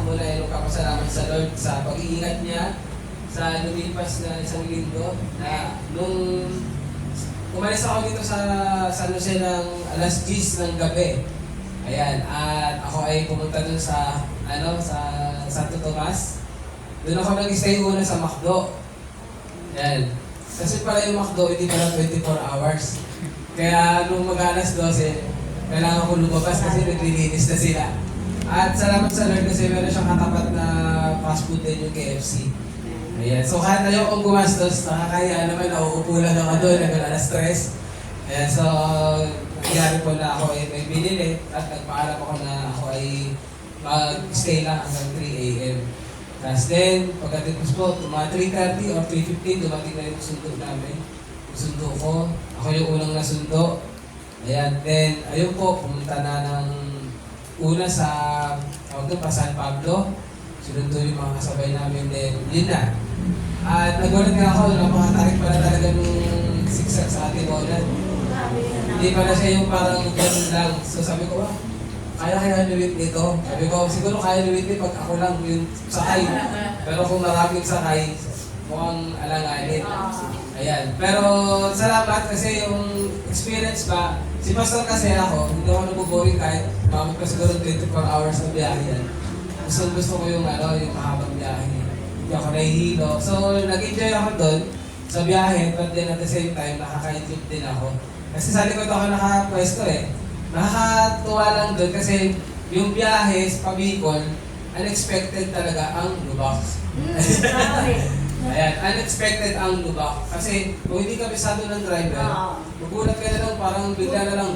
muna ay magpapasalamat sa Lord sa pag-iingat niya sa lumipas na isang linggo na nung umalis ako dito sa San Jose ng alas 10 ng gabi. Ayan, at ako ay pumunta dun sa Santo Tomas. Doon ako nag-stay una sa McDo. Ayan. Kasi pala yung McDo, hindi pala 24 hours. Kaya nung mag-alas 12, kailangan ko lumabas kasi naglilinis na sila. At salamat sa Lord kasi meron siyang katapat na fast food din yung KFC. Ayan. So kahit ayaw kong gumastos, nakakaya naman, nauupo lang ako doon hanggang alas 3. Ayan, so nangyari po na ako ay may binili at nagpaalam ako na ako ay mag-stay lang hanggang 3 a.m. Tapos then, pagkatapos po, mga 3:30 or 3:15, dumating na yung sundo namin. Yung sundo ko, ako yung unang nasundo. Ayan, then, ayun po, pumunta na ng una sa, San Pablo. Sinundo yung mga kasabay namin, then, yun na. At nagulat nga ako, napakatarik pala talaga nung zigzag sa ating ulan. Hindi pala siya yung parang ganun lang. So sabi ko, kaya liwit nito. Sabi ko, siguro kaya liwit nito pag ako lang yung sakay. Pero kung maraming sakay, mukhang alanganin. Ayan. Pero salamat kasi yung experience pa, si Pastor kasi ako, hindi ako nabuboring kahit mamit pa siguro 24 hours na biyahe yan. Gusto ko yung mahabang biyahe. Hindi ako nahihilo. So, nag-enjoy ako doon sa biyahe, but then at the same time, nakaka-enjoy din ako. Kasi sa likod ako nakapwesto eh. Nakakatuwa lang doon kasi yung biyahe sa Bicol, unexpected talaga ang lubak. Ayan, unexpected ang lubak. Kasi kung hindi ka bisado ng driver, magulat ka na lang, parang bigla na lang.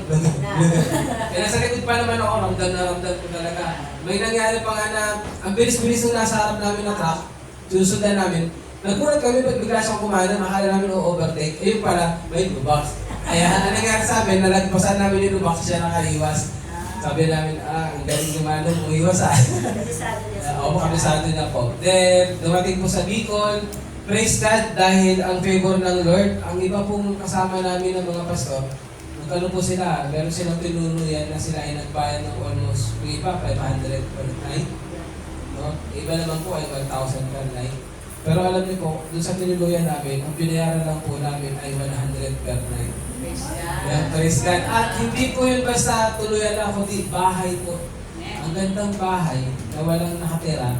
Kaya nasa likod pa naman ako, ramdam ko talaga. May nangyari pa nga na, ang bilis-bilis nung nasa harap namin na truck, susundan namin. Nagulat kami, ba't bigla siyang kumana, nakala namin o-overtake. Ayun pala, may lubak. Kaya ang nangyari sa amin, nalagpasan namin yung lubak, siya nakaiwas. Sabi namin, ang galing gumanong umiwas Oo, kabisado na po. Then, dumating po sa Bicol, praise God dahil ang favor ng Lord, ang iba pong kasama namin ng mga pastor, magkano po sila, meron silang tinunuyan na sila ay nagbayad ng almost, yung iba, 500 per night. No? Iba naman po ay 1,000 per night. Pero alam niyo po, dun sa tinuluyan namin, ang binayaran lang po namin ay 100 per night. Praise God. At hindi po yun basta tuluyan lang, kundi bahay po. Ang gandang bahay na walang nakatira,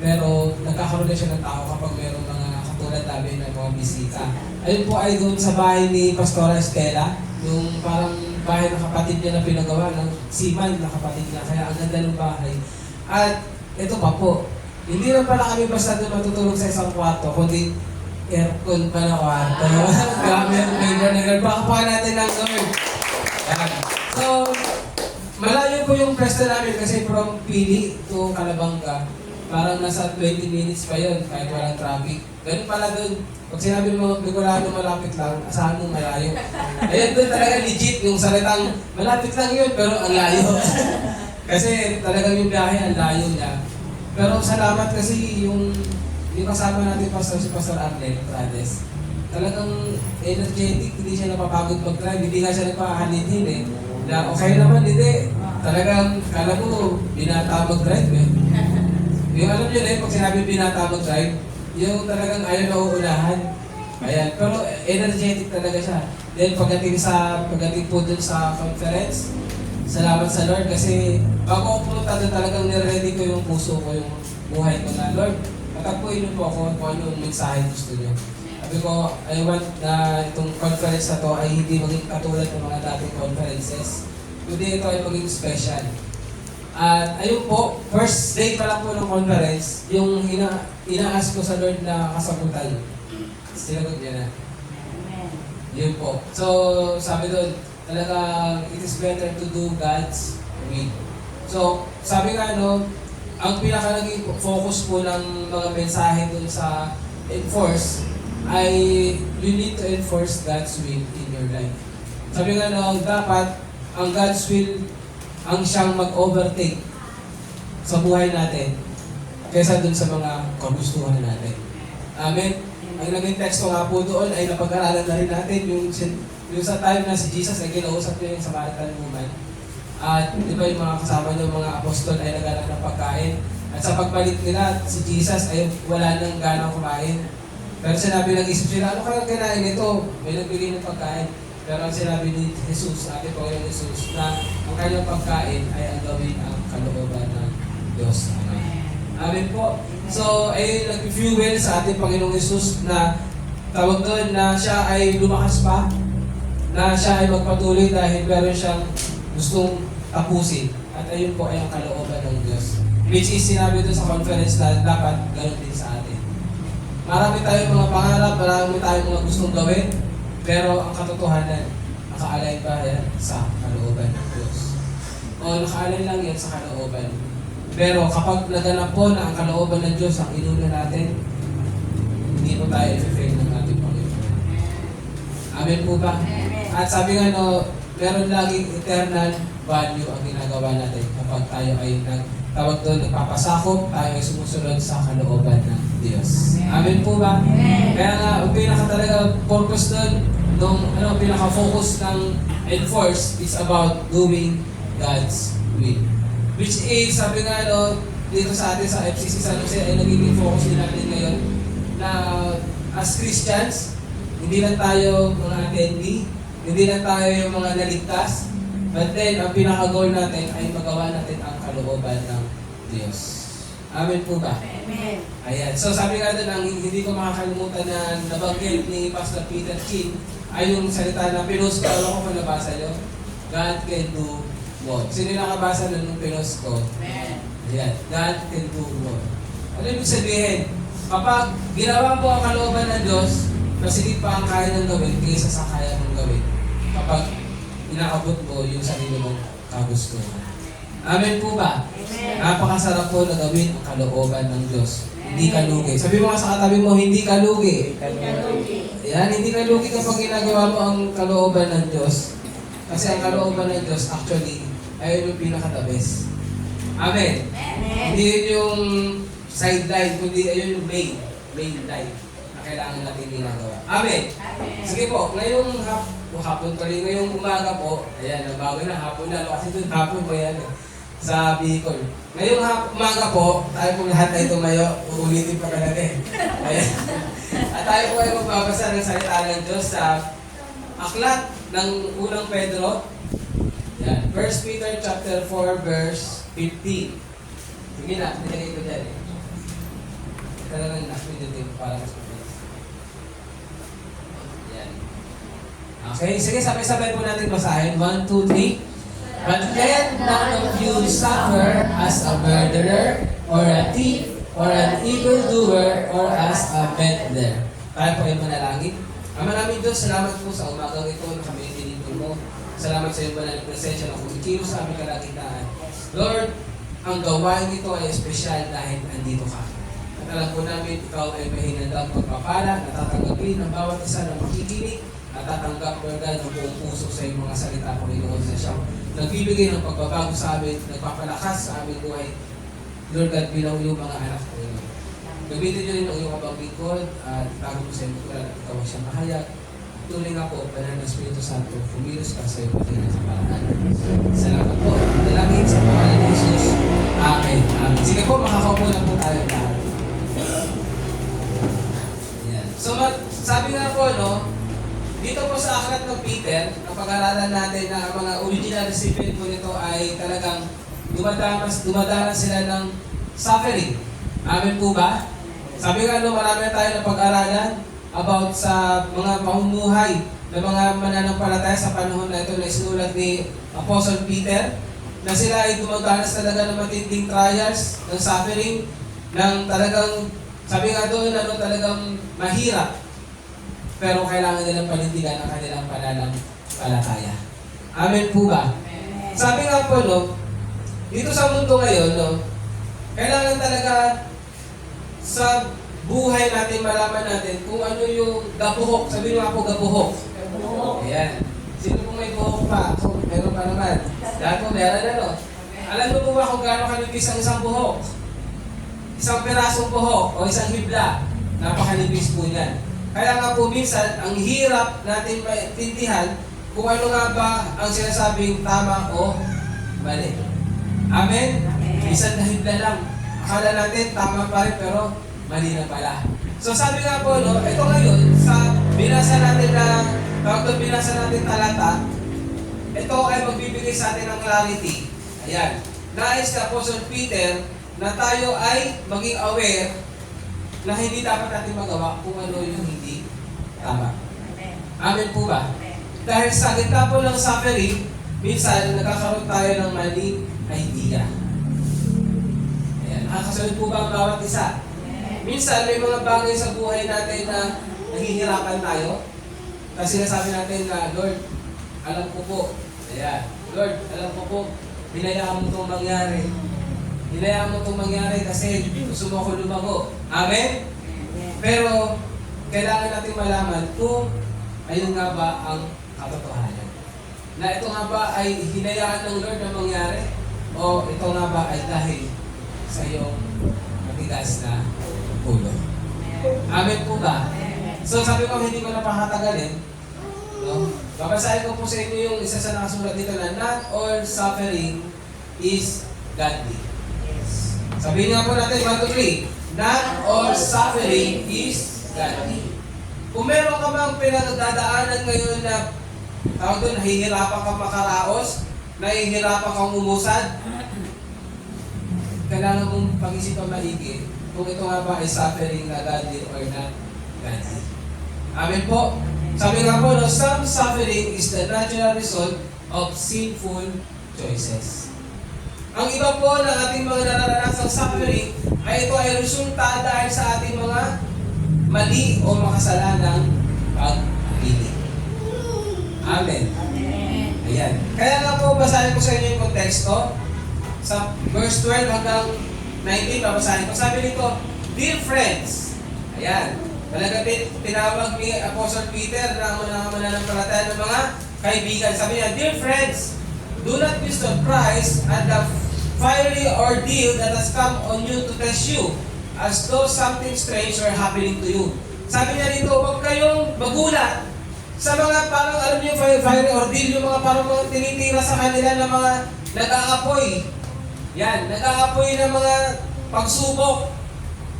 pero nagkakaroon na siya ng tao kapag mayroong mga katulad namin na mga bisita. Ayun po ay doon sa bahay ni Pastora Estela, yung parang bahay ng kapatid niya na pinagawa ng seaman na kapatid niya. Kaya ang ganda ng bahay. At ito pa po, hindi lang pala kami basta doon matutulog sa isang kwarto, kundi aircon pa na kwarto. Grabe, may ganun. Baka natin ng Lord. Yan. So, malayo po yung pwesto namin kasi from Pili to Calabanga, parang nasa 20 minutes pa yun kahit walang traffic. Ganun pala doon. Pag sinabi ng mga Bicolano malapit lang, asahan mo malayo. Ayan doon talaga legit yung salitang malapit lang yun pero ang layo. Kasi talagang yung biyahe ang layo niya. Pero salamat kasi yung kasama natin si Pastor Arlen Trades, talagang energetic, hindi siya napapagod mag-drive, hindi nga siya nagpahalin-hin eh. Na okay naman, hindi. Talagang, kala mo, binata mag-drive eh. Yung alam nyo na pag sinabi binata mag-drive, yung talagang ayaw na uunahan. Ayan, pero energetic talaga siya. Then pagdating po dun sa conference, salamat sa Lord kasi bago ako pumunta doon talagang nire-ready ko yung puso ko, yung buhay ko na Lord. Matagpuin po ako kung ano yung mensahe gusto niyo. Sabi ko, I want na itong conference na to ay hindi maging katulad ng mga dating conferences. Kundi ito ay maging special. At ayun po, first day pa lang po ng conference, yung ina-ask ko sa Lord na kasagutan. Sinagot niya na. Amen. Yun po. So, sabi doon, talagang it is better to do God's will. So, sabi nga ang pinaka-naging focus po ng mga mensahe dun sa enforce ay you need to enforce God's will in your life. Sabi nga dapat ang God's will ang siyang mag-overtake sa buhay natin kaysa dun sa mga kagustuhan natin. Amen? Ang naging teksto nga po doon ay napag-aralan na rin natin yung sa time na si Jesus ay kinausap niya yung Samaritan woman. At di ba yung mga kasama niyo, mga apostol ay naghanap ng pagkain. At sa pagbalik nila, si Jesus ay wala nang ganang kumain. Pero sinabi ng isip sila, ano kaya kinain ito? May nagbigay ng pagkain. Pero ang sinabi ni Jesus, ating Panginoon Jesus, na ang kanyang pagkain ay ang gawin ang kalooban ng Diyos. Amen. Amen po. So, ay nag-fuel sa ating Panginoong Jesus na tawag doon na siya ay lumakas pa, na siya ay magpatuloy dahil meron siyang gustong tapusin. At ayun po ay ang kalooban ng Diyos. Which is sinabi doon sa conference na dapat ganoon din sa atin. Marami tayong mga pangarap, marami tayong mga gustong gawin, pero ang katotohanan, nakaalay ba yan sa kalooban ng Diyos? O nakaalay lang yan sa kalooban. Pero kapag naganap po na ang kalooban ng Diyos ang inuna natin, hindi po tayo i-fail ng ating Panginoon. Amen po ba? At sabi nga meron laging eternal value ang ginagawa natin kapag tayo ay tawag doon, nagpapasakop, tayo ay sumusunod sa kalooban ng Diyos. Amen po ba? Kaya nga, ang pinaka talaga purpose doon, pinaka-focus ng enforce is about doing God's will. Which is, sabi nga dito sa atin sa FCC San Jose, ay nagiging focus din natin ngayon na as Christians, hindi lang tayo mga attendee, hindi lang tayo yung mga naligtas, but then, ang pinaka-goal natin ay magawa natin ang kalooban ng Diyos. Amen po ba? Amen. Ayan. So sabi nga doon, ang hindi ko makakalimutan na nabanggit ni Pastor Peter King ay yung salita na pinost ko. Alam ko kung nabasa nyo? God can do more. Sino yung nakabasa nun yung pinost ko? Amen. Ayan. God can do more. Ano ibig sabihin? Kapag ginawa mo ang kalooban ng Diyos, mas hindi pa ang kaya ng gawin kaysa sa kaya mong gawin. Kapag inaabot mo yung sarili mong kagustuhan. Amen po ba? Amen. Napakasarap po na gawin ang kalooban ng Diyos. Hindi ka lugi. Sabi mo nga sa katabi mo, hindi ka lugi. Yan, hindi ka lugi kapag ginagawa mo ang kalooban ng Diyos. Kasi ang kalooban ng Diyos actually ay yung pinaka-the-best. Amen. Hindi yun yung sideline, kundi ayun yung main line na kailangan natin ginagawa. Amen. Sige po, ngayong hapon tuloy, ngayong umaga po, ayan, nabago na hapon na, kasi doon hapon pa yan sa Bicol. Ngayong umaga po, tayo po lahat ay tumayo, uulitin pa talaga eh. Ayan. At tayo po ay magbabasa ng salita ng Diyos sa aklat ng unang Pedro. Yan. 1 Peter chapter 4 verse 15. Sige na, pinagay ko dyan eh. Ito na lang na-pinagay para mas mabilis. Yan. Okay, sige, sabay-sabay po natin basahin. 1, 2, 3. But let none of you suffer as a murderer, or a thief, or an evildoer, or as a meddler. Tayo po ay manalangin. Ama namin Diyos, salamat po sa umagang ito na kami dinito mo. Salamat sa iyong banal na presensya na kumikilos sa aming kalakitaan. Lord, ang gawain ito ay espesyal dahil andito ka. At alam po namin, ikaw ay mahinandang pagpapala, natatanggapin ang bawat isa na makikinig, natatanggap mo agad ng buong puso sa iyong mga salita, Panginoon, na siyang nagbibigay ng pagbabago sa amin, nagpapalakas sa aming buhay. Lord God, bilang iyong mga anak, Panginoon. Gamitin niyo rin ang iyong kabang lingkod at itago mo sa iyong kulan at ikaw ang siyang mahayag. Tuloy nga po, Banal na Espiritu Santo, kumilos ka sa iyong pagkina sa paraan. Salamat po. Dalangin sa pangalan ni Jesus. Amen. Amen. Sige po, makakaupo na po tayo lahat. Yan. So, sabi nga po, dito po sa aklat ng Peter, napag-aralan natin na ang mga original recipient po nito ay talagang dumadanas sila ng suffering. Amen po ba? Sabi nga marami na tayo na pag-aralan about sa mga pamumuhay ng mga mananampalataya sa panahon na ito na isinulat ni Apostle Peter, na sila ay dumadanas talaga ng matinding trials, ng suffering, ng talagang, sabi nga doon, talagang mahirap. Pero kailangan nilang panindigan ang kanilang pananampalataya. Amen po ba? Amen. Sabi nga po, dito sa mundo ngayon, kailangan talaga sa buhay natin, malaman natin kung ano yung gabuhok. Sabihin nga po, gabuhok. Gabuhok. Ayan. Sino po may buhok pa? So, meron pa naman. Dahil po, meron Alam mo po ba kung gaano kanipis ang isang buhok? Isang perasong buhok o isang hibla. Napakanipis po niyan. Kaya nga po minsan, ang hirap natin maintindihan kung ano nga ba ang sinasabing tama o mali. Amen? Minsan nahibla lang. akala natin tama pa rin pero mali na pala. So sabi nga po, no, ito ngayon, sa binasa natin talata, ito ay magbibigay sa atin ng clarity. Ayan. Nais ni Apostle Peter na tayo ay maging aware na hindi dapat natin magawa kung ano yung hindi tama. Amen po ba? Dahil sa gitna po ng suffering, minsan nagkakaroon tayo ng maling idea. Ayan. Nakakasunod po ba ang bawat isa? Minsan may mga bagay sa buhay natin na nahihirapan tayo. Kasi sinasabi natin na, Lord, alam ko po. Ayan. Lord, alam ko po, hinayaan mo itong mangyari. Hinayaan mo itong mangyari kasi gusto mo ako lumago. Amen? Pero, kailangan natin malaman kung ayun nga ba ang katotohanan. Na ito nga ba ay hinayaan ng Lord na mangyari? O ito nga ba ay dahil sa iyong matigas na ulo? Amen po ba? So sabi ko, hindi ko na pakatagalin. No? Babasahin ko po sa inyo yung isa sa nakasulat dito na not all suffering is godly. Yes. Sabihin nga po natin, 1, 2, 3. Not all suffering is godly. Kung meron ka bang pinagdadaanan ngayon na tawag doon, nahihirapan kang makaraos, nahihirapan kang umusad, kailangan mong pag-isipan maigi kung ito nga ba ay suffering na godly or not godly. Amen po. Sabi nga po, no, some suffering is the natural result of sinful choices. Ang iba po ng ating mga nararanasang suffering ay ito ay resulta dahil sa ating mga mali o makasalanang pagpili. Amen. Amen. Ayan. Kaya nga po, basahin ko sa inyo yung konteksto. Sa verse 12 hanggang 19, babasahin ko. Sabi nito, dear friends, ayan, talaga tinawag ni Apostle Peter na mananampalataya ng mga kaibigan. Sabi niya, dear friends, do not be surprised at the fiery ordeal that has come on you to test you, as though something strange are happening to you. Sabi niya dito, huwag kayong magulat sa mga parang, alam niyo, fiery ordeal, yung mga parang mga tinitira sa kanila ng mga nag-aapoy. Yan, nag-aapoy ng mga pagsubok.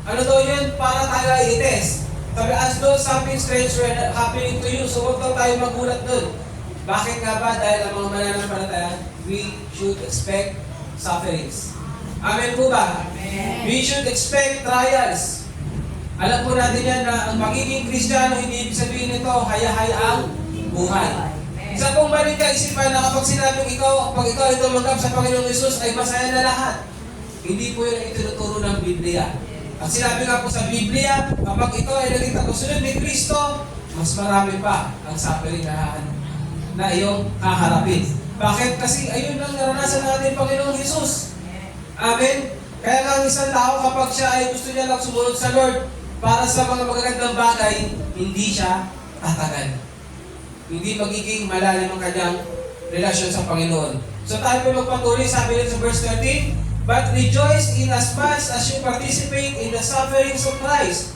Ano daw yun? Para tayo ay itest. Sabi, as though something strange were happening to you, so huwag daw tayo magulat dun. Bakit nga ba? Dahil ang mga mananampalataya, we should expect sufferings. Amen po ba? Amen. We should expect trials. Alam po natin yan na ang magiging Kristiyano, hindi ibig sabihin nito, haya-hayaang buhay. Isa pong maling kaisipan na kapag sinabing ikaw, pag ikaw ay tumanggap sa Panginoong Yesus, ay masaya na lahat. Hindi po yun ang itinuturo ng Biblia. At sinabi nga po sa Biblia, kapag ito ay naging tagusunod ni Kristo, mas marami pa ang suffering na iyong haharapin. Bakit? Kasi ayun ang naranasan natin Panginoong Jesus. Amen? Kaya nga ang isang tao kapag siya ay gusto niya lang sumunod sa Lord para sa mga magagandang bagay, hindi siya tatagal. Hindi magiging malalim ang kanyang relasyon sa Panginoon. So tayo po magpatuloy, sabi rin sa verse 13, but rejoice in as much as you participate in the sufferings of Christ.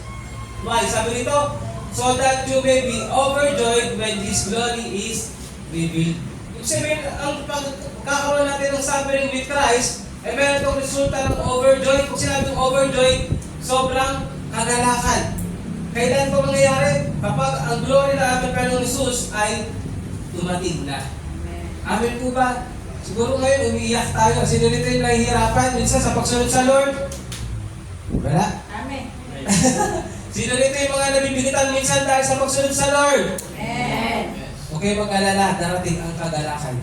Why? Sabi nito, so that you may be overjoyed when His glory is revealed. Ibig sabihin, ang pagkakaroon natin ng suffering with Christ, ay meron itong resulta ng overjoyed. Kung sinabing overjoyed, sobrang kagalakan. Kailan ito mangyayari? Kapag ang glory na ating Panginoong Jesus ay dumating na. Amen po ba? Siguro ngayon, umiiyak tayo. Sino nito yung nahihirapan minsan sa pagsunod sa Lord? Wala? Amen. Sino nito yung mga nabibigitan minsan dahil sa pagsunod sa Lord? Amen. Okay, mag-alala, darating ang kagalakan.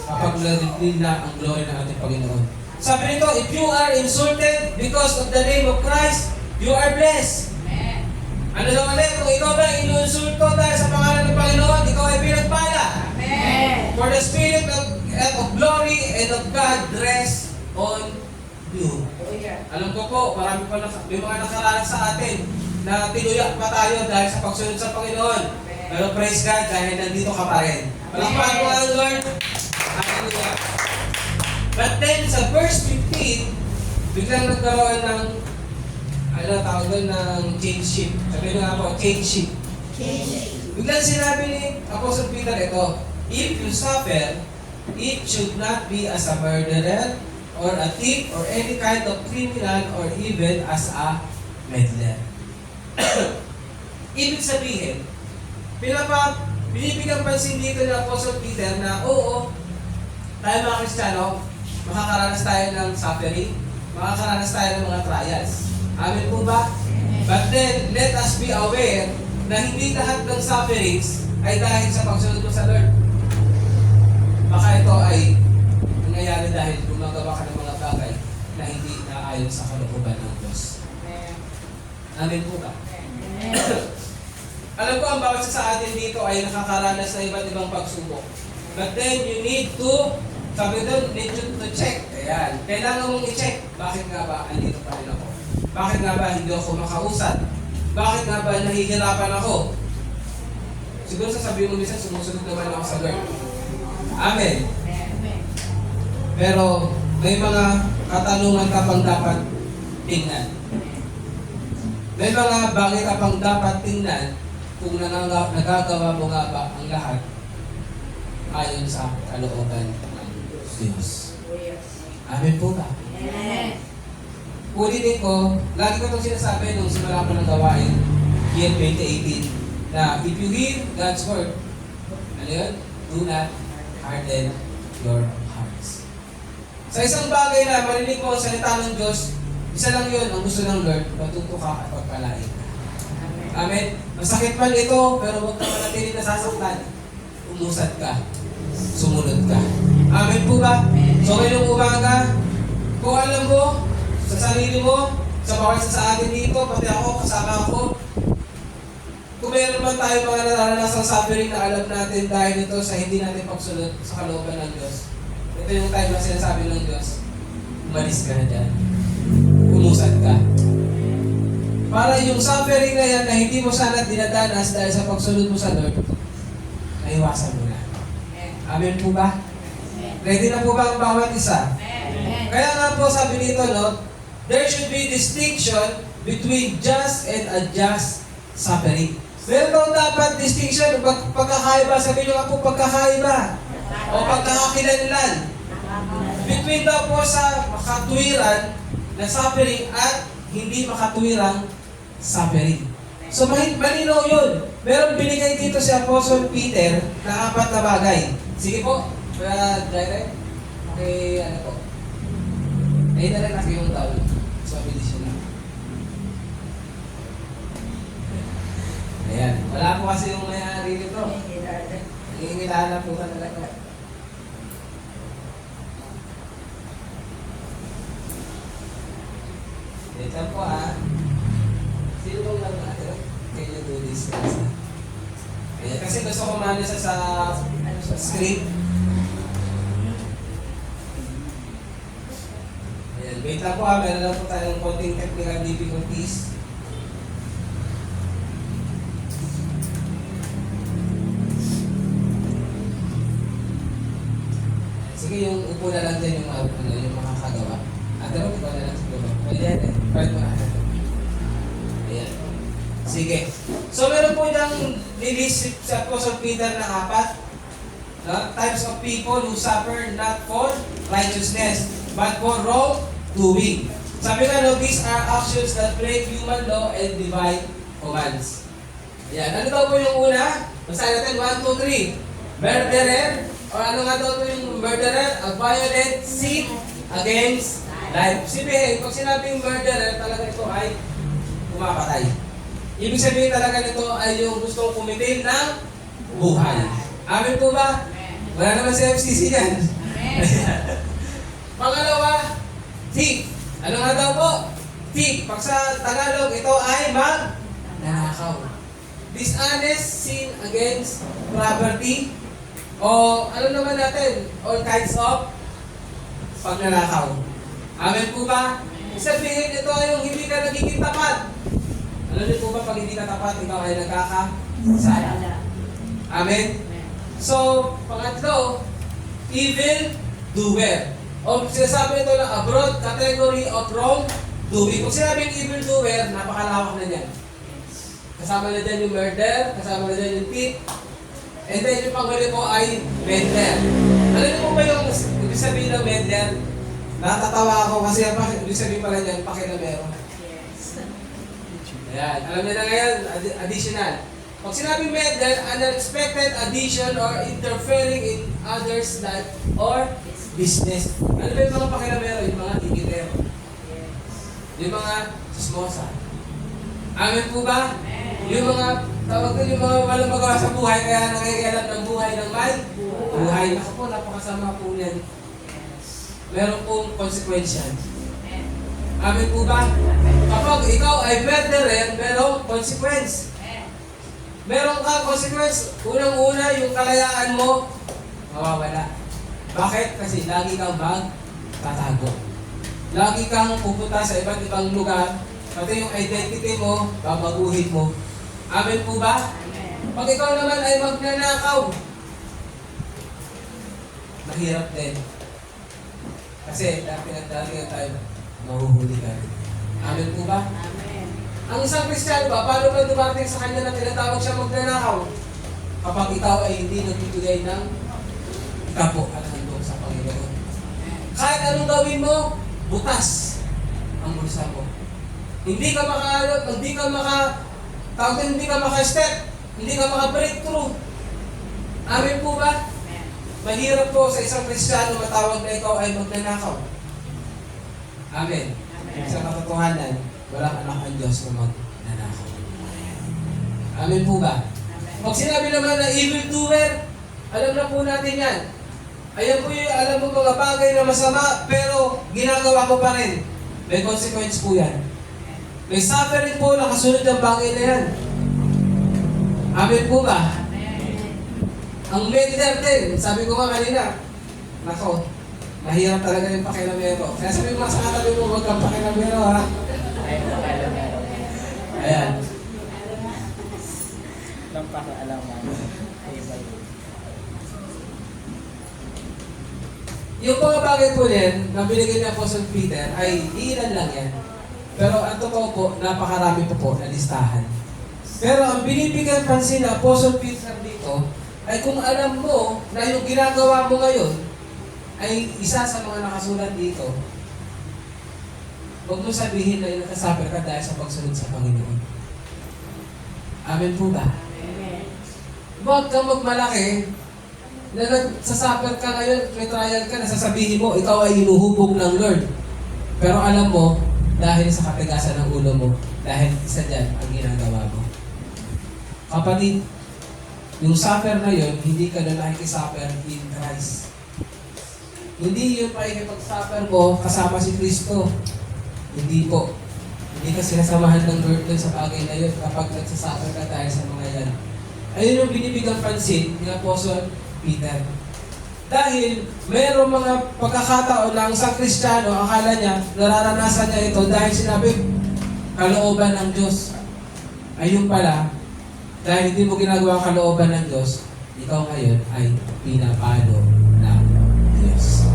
Kapag narinig na ang glory ng ating Panginoon. Sabi nito, if you are insulted because of the name of Christ, you are blessed. Amen. Ano daw ulit? Kung ikaw ba inuinsulto dahil sa pangalan ng Panginoon, ikaw ay pinagpala. Amen. For the Spirit of glory and of God rest on you. Alam ko po, marami pa may mga nakaranas sa atin na tinuyak pa tayo dahil sa pagsunod sa Panginoon. Pero praise God dahil nandito ka pa rin. Palakpakan mo ang Lord. Hallelujah. But then sa verse 15, biglang nagkaroon ng tawag doon ng change ship. Sabi nga po, change ship. Biglang sinabi ni Apostle Peter ito, if you suffer, it should not be as a murderer, or a thief, or any kind of criminal, or even as a meddler. Ibig sabihin, binibigyan pansin dito ng Apostle Peter na oo, tayo mga Kristiyano, makakaranas tayo ng suffering, makakaranas tayo ng mga trials. Amen po ba? But then, let us be aware na hindi lahat ng sufferings ay dahil sa pagsunod mo sa Lord. Baka ito ay nangyayari dahil gumagawa ka ng mga bagay na hindi naayon sa kalooban ng Diyos. Amen po ba? Alam ko ang bawat isa sa atin dito ay nakakaranas ng iba't ibang pagsubok. But then you need to, sabi doon, need to check. Ayan. Kailangan mong i-check. Bakit nga ba andito pa rin ako? Bakit nga ba hindi ako makausad? Bakit nga ba nahihirapan ako? Siguro sasabihin mo minsan, sumusunod naman ako sa Lord. Amen. Pero may mga katanungan ka pang dapat tingnan. May mga bagay ka pang dapat tingnan kung nagagawa mo nga ba ang lahat ayon sa kalooban ng Diyos. Amen po ba? Amen. Ulitin ko, lagi ko itong sinasabi nung simula ko ng gawain, year 2018, na if you hear God's word, ano yun? Do not harden your hearts. Sa isang bagay na marinig mo ang salita ng Diyos, isa lang yun ang gusto ng Lord, matuto ka at pagpalain ka. Amen? Masakit man ito, pero huwag ka manatili na sasaktan. Umusad ka. Sumunod ka. Amen po ba? So ngayong umaga, kung alam mo, sa sarili mo, sa bawat isa sa atin dito, pati ako, kasama ako, kung meron man tayo mga nararanasang suffering na alam natin dahil ito sa hindi natin pagsunod sa kalooban ng Diyos. Ito yung time na sinasabi ng Diyos, umalis ka na dyan. Umusad ka. Para yung suffering na yan na hindi mo sana dinadanas dahil sa pagsunod mo sa Lord, naiwasan mo na. Amen po ba? Ready na po ba ang bawat isa? Kaya nga po sabi dito, no, there should be distinction between just and unjust suffering. Meron daw dapat distinction, pagkakaiba, sabi nyo nga po pagkakaiba o pagkakakilanlan. Between daw po sa makatuwiran na suffering at hindi makatuwirang suffering. So malinaw yun. Meron binigay dito si Apostle Peter na 4 na bagay. Sige po, direct. Okay, ano po. Ayun na lang kasi yung tao. So, mabilis yun lang. Ayan. Wala po kasi yung may-ari nito. Nangingilala po ka talaga. Wait lang po Sino bang lang natin? Can you do this? Ayan. Kasi gusto ko mano sa script. Ayan. Wait lang po meron lang po tayong konting technical difficulties. Sige, yung upo na lang din yung makakagawa. Pero ikaw na lang siguro. Ayan Pwede mo na. Ayan. Sige. So, meron po yung nilist sa Apostle Peter na 4. No? Types of people who suffer not for righteousness, but for wrongdoing. Sabi nga, no, these are actions that break human law and divine commands. Ayan. Ano daw po yung una? Basahin natin, 1, 2, 3. Murderer, o ano nga daw po yung murderer? A violent sin against life. Sabihin, pag sinabing murderer, talaga ito ay pumapatay. Ibig sabihin talaga nito ay yung gustong kumitil ng buhay. Amen po ba? Wala naman sa FCC yan. Pangalawa, thief. Ano nga daw po? Thief. Pag sa Tagalog, ito ay magnanakaw. Dishonest sin against property. O ano naman natin? All kinds of pagnanakaw. Amen po ba? Sabihin, ito ay yung hindi ka nagiging tapat. Alam niyo po ba, pag hindi ka tapat, ikaw ay nagkakasala. Amen? So, pangatlo, evil doer. O sinasabi ito na a broad category of wrongdoing. Kung sinabing evil doer, napakalawak na niyan. Kasama na dyan yung murder, kasama na dyan yung thief, and then yung panghuli po ay meddler. Alam niyo po ba yung ibig sabihin ng meddler? Natatawa ako kasi ibig sabihin pala niyan, pakilamero. Yes. Ayan, alam niyo na ngayon, additional. Pag sinabing meddle, an unexpected addition or interfering in others' life or business. Ano ba yung mga pakilamero? Yung mga tigitero. Yes. Yung mga chismosa. Amen po ba? Amen. Yung mga, tawag ko yung mga walang magawa sa buhay, kaya nangyayalap ng buhay ng may buhay. Ako po, napakasama po yan. Meron pong konsekwensya. Amen po ba? Kapag ikaw ay murderer, merong consequence. Meron kang consequence. Unang-una, yung kalayaan mo, mawawala. Bakit? Kasi lagi kang magtatago. Lagi kang pupunta sa iba't ibang lugar, pati yung identity mo, babaguhin mo. Amen po ba? Pag ikaw naman ay magnanakaw, mahirap din. Kasi pinagdaligan tayo, mahuhuli ka rin. Amen po ba? Amen. Ang isang Kristiyano ba, paano ba dumarating sa kanya na tinatawag siya magnanakaw? Kapag ikaw ay hindi nagbibigay ng kapo at handog sa Panginoon. Kahit anong gawin mo, butas ang bulsa mo. Hindi ka maka-step, hindi ka maka-breakthrough. Amen po ba? Mahirap po sa isang Kristiyano matawag na ikaw ay magnanakaw. Amen. Sa katotohanan, walang anak ang Diyos na magnanakaw. Amen po ba? Pag sinabi naman na evil doer, alam na po natin yan. Ayan po yung alam mo mga bagay na masama, pero ginagawa mo pa rin. May consequence po yan. May suffering po na kasunod ng bagay na yan. Amen po ba? Ang meddler din, sabi ko nga kanina, nako, mahirap talaga yung pakilamero. Kaya sabi mo sa katabi mo, huwag kang pakilamero ha. Ayan. Lang pakialaman. Yung mga bagay po din, na binigay ni Apostle Peter, ay ilan lang yan. Pero ang totoo po, napakarami po na listahan. Pero ang binibigyan pansin na Apostle Peter dito, ay kung alam mo na yung ginagawa mo ngayon ay isa sa mga nakasulat dito, huwag mo sabihin na yung nakasuffer ka dahil sa pagsunod sa Panginoon. Amen po ba? Amen. Huwag kang magmalaki na nagsasuffer ka ngayon, may trial ka, nasasabihin mo, ikaw ay hinuhubog ng Lord. Pero alam mo, dahil sa katigasan ng ulo mo, dahil isa dyan ang ginagawa mo. Kapatid, yung suffer na yun, hindi ka na nakikisuffer in Christ. Hindi yung pakikipag-suffer mo kasama si Kristo. Hindi po. Hindi ka sinasamahan ng Lord dun sa bagay na yun kapag nagsasuffer ka dahil sa mga yan. Ayun yung binibigang pansin ni Apostle Peter. Dahil mayroong mga pagkakataon na ang isang Kristiyano, akala niya, nararanasan niya ito dahil sinabi, kalooban ng Diyos. Ayun pala, dahil hindi mo ginagawa ang kalooban ng Diyos, ikaw ngayon ay pinapalo ng Diyos.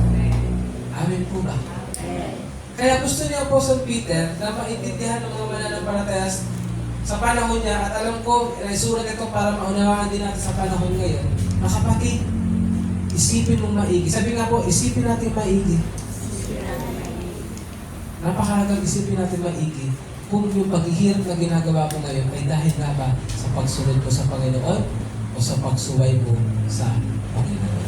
Amen po ba? Kaya gusto ni Apostle Peter na maintindihan ng mga mananampalataya sa panahon niya, at alam ko, surat ito para maunawaan din natin sa panahon ngayon, na kapatid, isipin mong maigi. Sabi nga po, isipin natin maigi. Napakahalagang isipin natin maigi kung yung paghihirap na ginagawa ko ngayon ay dahil nga ba sa pagsunod ko sa Panginoon o sa pagsuway mo sa Panginoon.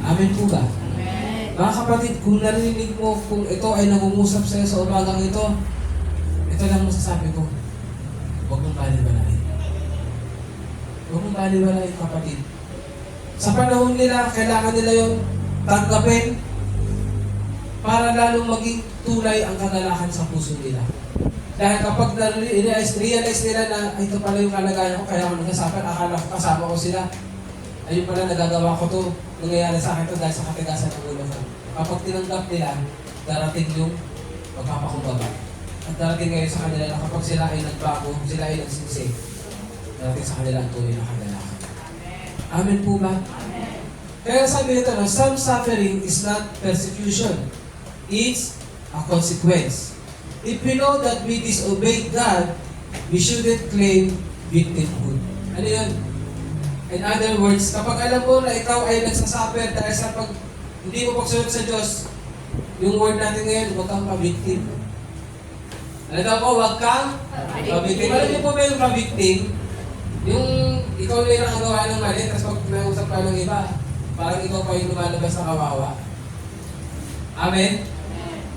Amen po ba? Amen. Mga kapatid, kung narinig mo kung ito ay nangungusap sa'yo sa umagang ito lang masasabi ko, huwag mong baliwalain. Huwag mong baliwalain, kapatid. Sa panahon nila, kailangan nila yung tanggapin para lalong maging tunay ang kagalakan sa puso nila. Dahil kapag realize nila na ito pala yung kalagayan ko, kaya ako nagkasapin, akala ko kasama ko sila. Ayun pala, nagagawa ko to, nangyayari sa akin to dahil sa katigasan ng ulo ko. Kapag tinanggap nila, darating yung magpapakumbaba. At darating ngayon sa kanila na kapag sila ay nagbago, sila ay nagsisi, darating sa kanila ang tunay na kagalakan. Amen po ba? Amen. Kaya sabi nito, no, some suffering is not persecution. It's a consequence. If we know that we disobeyed God, we shouldn't claim victimhood. Ano yun? In other words, kapag alam mo na ikaw ay nagsasuffer dahil sa hindi mo pagsunod sa Diyos, Yung word natin ngayon, huwag kang pa-victim. Ano daw po, huwag kang pa-victim. Alam niyo po ba yung pa-victim? Yung ikaw na yung nakagawa ng mali, tapos pag nausap ka ng iba, parang ikaw pa yung lumalabas na kawawa. Amen?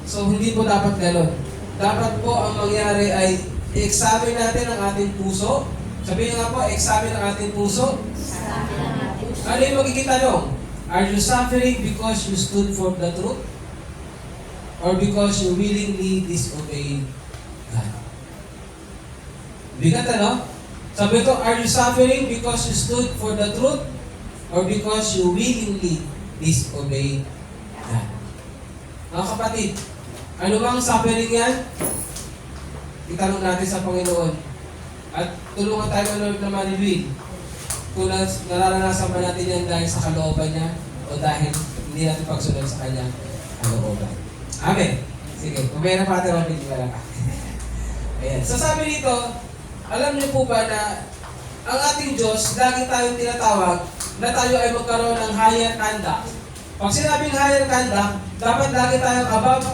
So, hindi po dapat gano'n. Dapat po ang mangyari ay i-examine natin ang ating puso. Sabihin nga po, examine ang ating puso. Ano yung magiging tanong? Are you suffering because you stood for the truth? Or because you willingly disobeyed God? Bigat ano? Sabi ko, are you suffering because you stood for the truth? Or because you willingly disobeyed God? Mga kapatid, ano bang suffering yan? Itanong natin sa Panginoon. At tulungan tayo ng Lord na maniwid. Kung nararanasan ba natin yan dahil sa kalooban niya o dahil hindi natin pagsunod sa kanyang kalooban. Amen. Sige, kumaya na pa natin ang pinigala ka. Ayan. So sabi dito, alam niyo po ba na ang ating Diyos, lagi tayong tinatawag na tayo ay magkaroon ng higher conduct. Pag sinabing higher conduct, dapat lagi tayong above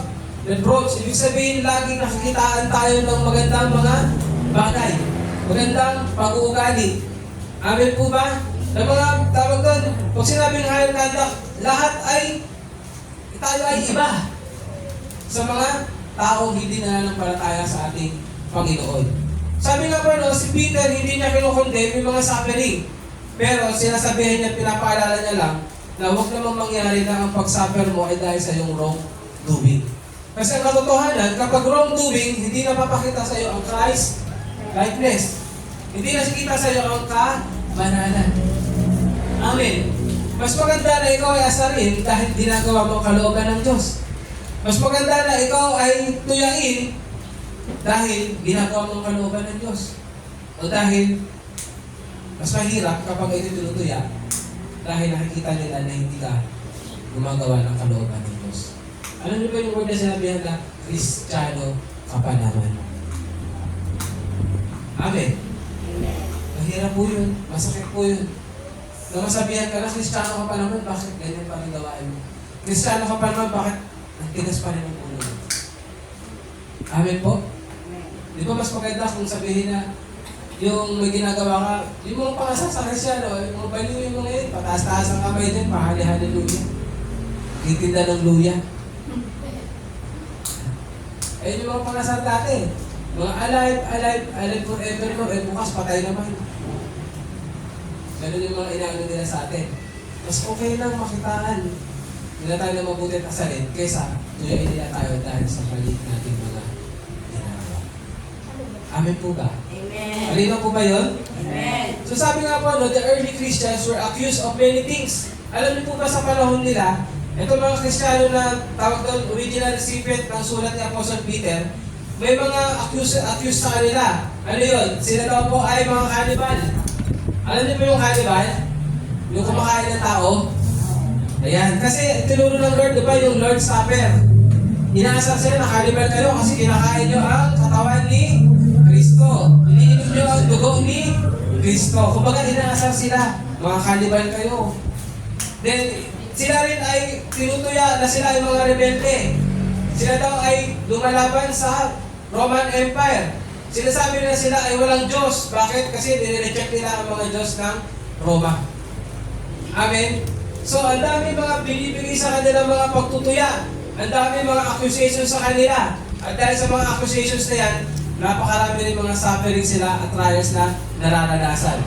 reproach. Ibig sabihin, lagi nakikitaan tayo ng magandang mga bagay. Magandang pag-uugali. Amen po ba? Na mga tawag doon, pag sinabing higher conduct, lahat ay, tayo ay iba sa mga taong hindi nananampalataya sa ating Panginoon. Sabi nga po, no, si Peter hindi niya kinukondem yung mga suffering. Pero sinasabihan niya, pinapaalala niya lang na huwag namang mangyari na ang pag-suffer mo ay dahil sa iyong wrongdoing. Kasi ang katotohanan, kapag wrongdoing, hindi na papakita sa iyo ang Christ likeness. Hindi na sikita sa iyo ang kabanalan. Amen. Mas maganda na ikaw ay asarin dahil ginagawa mo ang kalooban ng Diyos. Mas maganda na ikaw ay tuyain dahil ginagawa mo ang kalooban ng Diyos. O dahil mas mahirap kapag ito tinutuya dahil nakikita nila na hindi ka gumagawa ng kalooban ng Diyos. Alam niyo ba yung word na sinabihan na Kristiyano ka pa naman? Amen. Mahirap po yun. Masakit po yun. Na masabihan ka na, Kristiyano ka pa naman, bakit ganyan pa rin gawain mo? Kristiyano ka pa naman, bakit ang tigas pa rin ang ulo mo? Amen po? Di ba mas maganda kung sabihin na yung may ginagawa ka, yung mga pangasal sa Kristiyano, yung mga baliw yung mga yun, pataas-taas ang kamay din, mahali-hallelujah. Titinda ng luya. Ayun yung mga pangasal dati. Mga alive forever, bukas patay naman. Ganun yung mga inaano nila sa atin. Mas okay lang makitaan. Hindi na tayo na mabuti at asalin kaysa tuyain nila tayo dahil sa palit natin mga ginagawa. Amen po ba? Amen. Malinaw po ba yun? Amen. So sabi nga po, no, the early Christians were accused of many things. Alam niyo po ba sa panahon nila, ito mga Kristiyano na tawag doon, original recipient ng sulat ni Apostle Peter, may mga accused sa kanila. Ano yun? Sila daw po ay mga cannibal. Alam niyo po yung cannibal? Yung kumakain ng tao? Ayan. Kasi tinuro ng Lord, di ba, yung Lord's Supper. Inaasar sila na cannibal kayo kasi kinakain nyo ang katawan ni Kristo. Iniinom nyo ang dugo ni Kristo. Kumbaga, inaasar sila. Mga cannibal kayo. Then, sila rin ay tinutuya na sila ay mga rebelde. Sila daw ay lumalaban sa Roman Empire. Sinasabi na sila ay walang Diyos. Bakit? Kasi nire-reject nila ang mga Diyos ng Roma. Amen? So, ang dami mga binibigay sa kanila mga pagtutuya. Ang dami mga accusations sa kanila. At dahil sa mga accusations na yan, napakarami rin mga suffering sila at trials na nararanasan.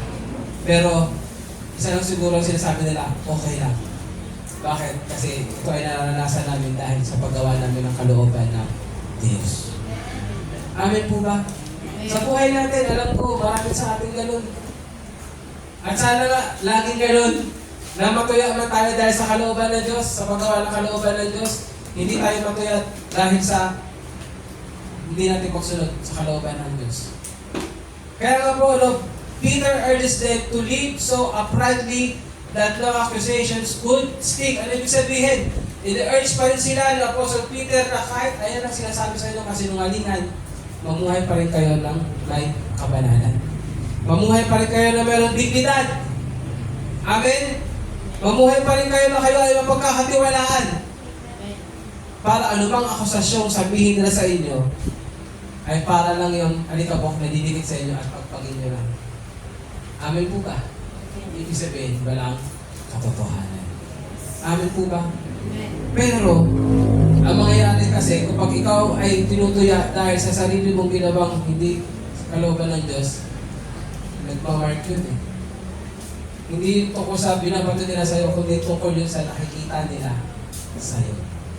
Pero, isa lang siguro ang sinasabi nila, okay lang. Bakit? Kasi ito ay naranasan namin dahil sa paggawa namin ng kalooban ng Diyos. Amen po ba? Sa buhay natin, alam ko, marami sa ating ganun. At sana nga, laging ganun, na matuya man tayo dahil sa kalooban ng Diyos, sa paggawa ng kalooban ng Diyos, hindi tayo matuya dahil sa hindi natin magsunod sa kalooban ng Diyos. Kaya nga po, Peter urges them to live so uprightly that no accusations could stick. Ano ibig sabihin? I-urge pa rin sila ng Apostle Peter na kahit ayan ang sinasabi sa inyo kasinungalingan, mamuhay pa rin kayo ng may kabanalan. Mamuhay pa rin kayo na mayroong dignidad. Amen? Mamuhay pa rin kayo na kayo ay mapagkakatiwalaan. para anumang akusasyong sabihin nila sa inyo, ay para lang yung alikabok na didikit sa inyo at pagpagin nyo lang. Amen po ba? Ibig sabihin, walang katotohanan. Amen po ba? Pero, ang mangyayari kasi, kapag ikaw ay tinutuya dahil sa sarili mong ginawang hindi kalooban ng Diyos, nagpa-mark yun eh. Hindi tungkol sa binabato nila sa'yo, kundi tungkol yun sa nakikita nila sa'yo.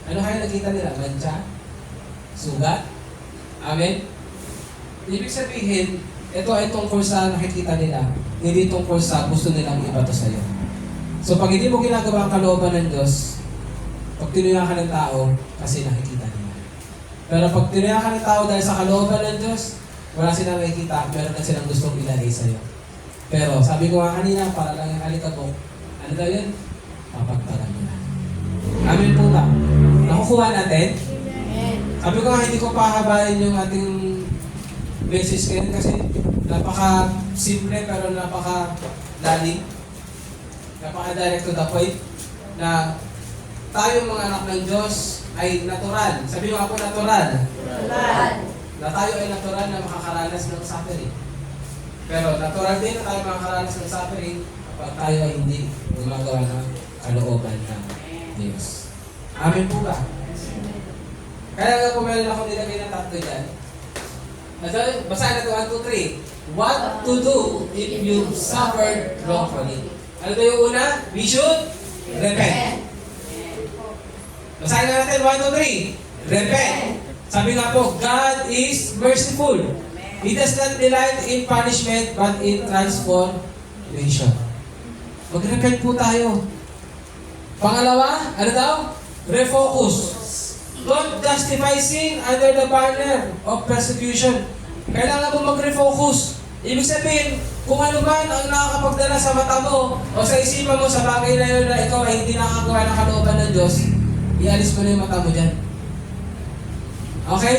Ano kaya nakita nila? Mancha? Sugat? Amen? Ibig sabihin, ito ay tungkol sa nakikita nila, hindi tungkol sa gusto nilang ibato sa'yo. So pag hindi mo ginagawa ang kalooban ng Diyos, pag tinuya ka ng tao, kasi nakikita nila. Pero pag tinuya ka ng tao dahil sa kalooban ng Diyos, wala silang nakikita, meron na silang gustong ilagay sa'yo. Pero sabi ko nga kanina, para lang yung alikabok, ano daw yun? Papagpalan mo na. Amen po ba? Nakukuha natin? Sabi ko nga, hindi ko pahabain yung ating message ngayon kasi napaka-simple pero napaka-lalim. Napaka-direct to the point na tayo mga anak ng Diyos ay natural. Sabi mo ako natural. Na tayo ay natural na makakaranas ng suffering. Pero natural din na tayo makakaranas ng suffering kapag tayo ay hindi gumagawa ng kalooban ng Diyos. Amen po ba? Kaya nga po meron ako nilagay ng tatlo dyan. Basahin natin 1, 2, 3. What to do if you suffered wrongfully? Ano daw yung una? We should repent. Basahin nga natin 1, 2, 3. Repent. Sabi nga po, God is merciful. He does not delight in punishment but in transformation. Mag-repent po tayo. Pangalawa, ano daw? Refocus. Don't justify sin under the banner of persecution. Kailangan mo mag-refocus. Ibig sabihin, kung ano man ang nakakapagdala sa mata mo o sa isipan mo sa bagay na yun na ikaw ay hindi nakagawa ng kalooban ng Diyos, ialis mo na yung mata mo dyan. Okay?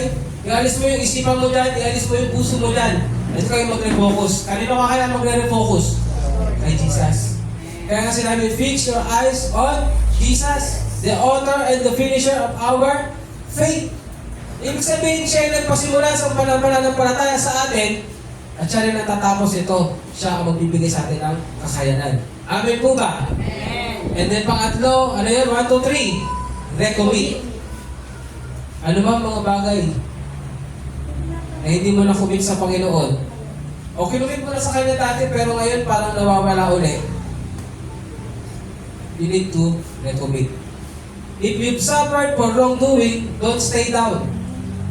Ialis mo yung isipan mo dyan, ialis mo yung puso mo dyan. At kayo mag-refocus. Kanino ka kaya mag-refocus? Kay Jesus. Kaya nga sinabi, fix your eyes on Jesus, the author and the finisher of our faith. Ibig sabihin, siya ay nagpasimula sa pananampalataya sa atin at siya rin natatapos ito. Siya ang magbibigay sa atin ng kakayanan. Amen po ba? Amen. And then pangatlo, ano yun? 1, 2, 3. Recommit. Ano ba mga bagay na hindi mo na-commit sa Panginoon? O kinumit mo na sa Kanya dati pero ngayon parang nawawala uli. You need to recommit. If you've suffered for wrongdoing, don't stay down.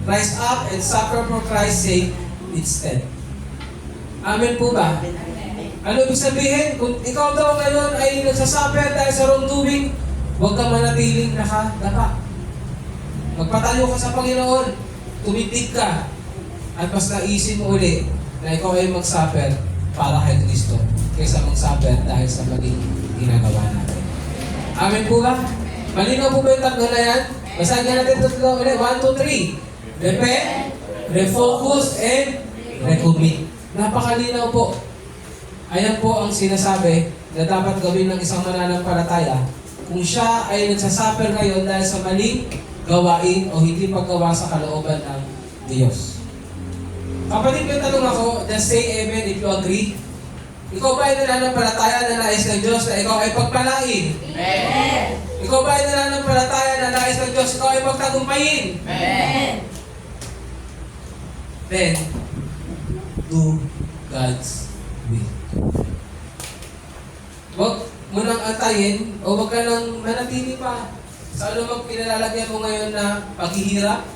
Rise up and suffer for Christ's sake instead. Amen po ba? Ano ibig sabihin? Kung ikaw daw ngayon ay nagsasuffer dahil sa wrongdoing, huwag kang manatiling nakadapa. Magpatayo ka sa Panginoon, tumitig ka, at mas naisin mo uli na ikaw ay mag-suffer para kay Kristo kaysa mag-suffer dahil sa maging ginagawa natin. Amen po ba? Malinaw po ba yung tatlo na yan? Basahin natin ito ulit. 1, 2, 3. Repent, refocus, and recommit. Napakalinaw po. Ayan po ang sinasabi na dapat gawin ng isang mananampalataya kung siya ay nagsasuffer ngayon dahil sa maling gawain o hindi paggawa sa kalooban ng Diyos. Kapatid, may tanong ako, just say amen if you agree. Ikaw ba ay nananampalataya na nais ng Diyos na ikaw ay pagpalain? Amen. Ikaw ba ay nananampalataya na nais ng Diyos ikaw ay pagtagumpayin? Amen. Then, do God's will. Huwag mo nang antayin o huwag ka nang manatili pa sa anumang pinalalagyan mo ngayon na paghihirap.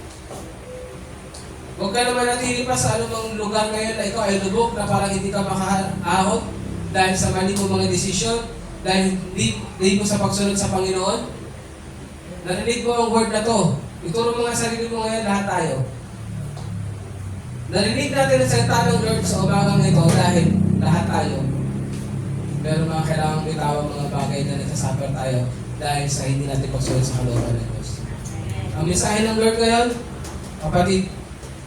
Huwag ka naman natili pa sa anumang lugar ngayon na ikaw ay lubog na parang hindi ka makaahot dahil sa mali mo mga desisyon, dahil hindi mo sa pagsunod sa Panginoon. Narinig mo ang word na to. Ituro mo nga sarili mo ngayon, lahat tayo. Narinig natin ang salita ng Lord sa umagang ito dahil lahat tayo. Pero mga kailangang bitawan mga bagay na nagsasuffer tayo dahil sa hindi natin pagsunod sa kalooban ng Diyos. Ang mensahe ng Lord ngayon, kapatid,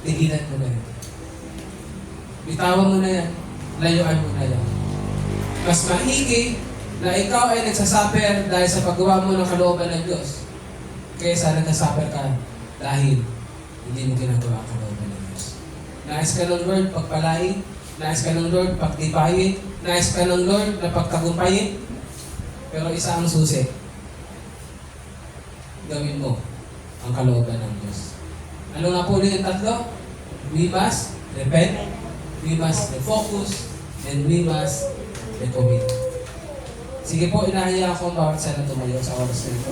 tigilan mo na yan. Bitawan mo na yan. Layuan mo na yan. Mas maigi na ikaw ay nagsasuffer dahil sa paggawa mo ng kalooban ng Diyos kaysa nagkasuffer ka dahil hindi mo ginagawa ang kalooban ng Diyos. Nais ka ng Lord pagpalain, nais ka ng Lord pagtibayin, nais ka ng Lord na pagtagumpayin, pero isa ang susi. Gawin mo ang kalooban ng Diyos. Ano nga po ulit yung tatlo? We must repent, we must refocus, and we must recommit. Sige po, inahiya ako ang bawat sana tumayo sa oras na ito.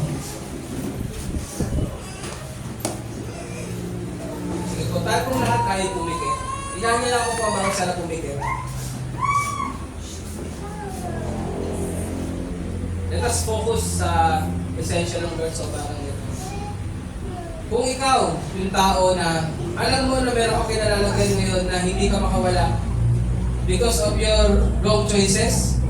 Sige po, tayo pong lahat kaya pumikit. Inahiya ako po ang bawat sana pumikit. Let us focus sa essential ng words of parang ito. Kung ikaw, yung tao na alam mo na meron ka kinalalagay ngayon na hindi ka makawala because of your wrong choices,